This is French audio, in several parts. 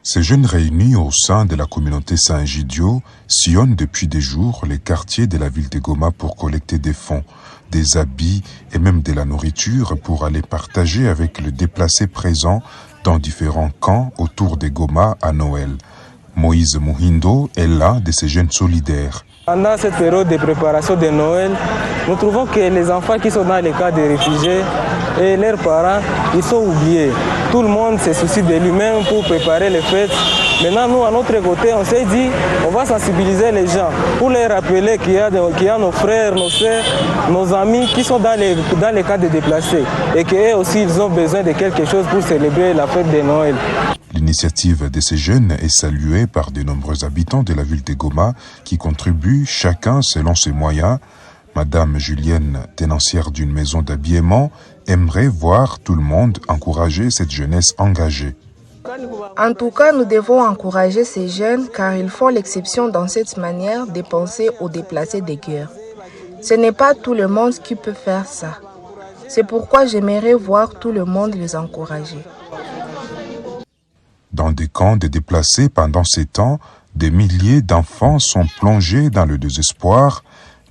Ces jeunes réunis au sein de la communauté Saint-Egidio sillonnent depuis des jours les quartiers de la ville de Goma pour collecter des fonds, des habits et même de la nourriture pour aller partager avec les déplacés présents dans différents camps autour de Goma à Noël. Moïse Muhindo est l'un de ces jeunes solidaires. Pendant cette période de préparation de Noël, nous trouvons que les enfants qui sont dans les camps de réfugiés et leurs parents, ils sont oubliés. Tout le monde se soucie de lui-même pour préparer les fêtes. Maintenant, nous, à notre côté, on s'est dit, on va sensibiliser les gens pour leur rappeler qu'il y a nos frères, nos sœurs, nos amis qui sont dans les camps de déplacés et qu'eux aussi, ils ont besoin de quelque chose pour célébrer la fête de Noël. L'initiative de ces jeunes est saluée par de nombreux habitants de la ville de Goma qui contribuent chacun selon ses moyens. Madame Julienne, tenancière d'une maison d'habillement, aimerait voir tout le monde encourager cette jeunesse engagée. En tout cas, nous devons encourager ces jeunes car ils font l'exception dans cette manière de penser aux déplacés de guerre. Ce n'est pas tout le monde qui peut faire ça. C'est pourquoi j'aimerais voir tout le monde les encourager. Dans des camps de déplacés pendant ces temps, des milliers d'enfants sont plongés dans le désespoir.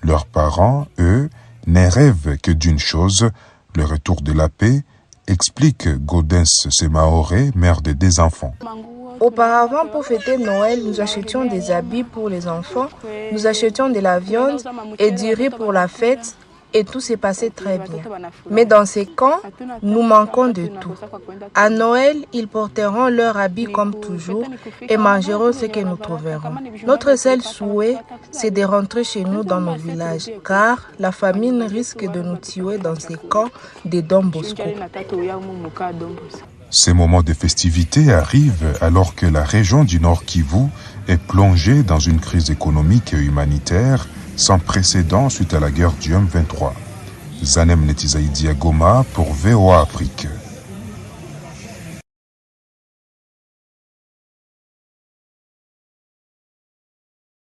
Leurs parents, eux, ne rêvent que d'une chose, le retour de la paix, explique Gaudens Semaoré, mère de 2 enfants. Auparavant, pour fêter Noël, nous achetions des habits pour les enfants, nous achetions de la viande et du riz pour la fête et tout s'est passé très bien. Mais dans ces camps, nous manquons de tout. À Noël, ils porteront leurs habits comme toujours et mangeront ce que nous trouverons. Notre seul souhait, c'est de rentrer chez nous dans nos villages, car la famine risque de nous tuer dans ces camps de Don Bosco. Ces moments de festivité arrivent alors que la région du Nord Kivu est plongée dans une crise économique et humanitaire sans précédent suite à la guerre du M23. Zanem Netizaïdi à Goma pour VOA Afrique.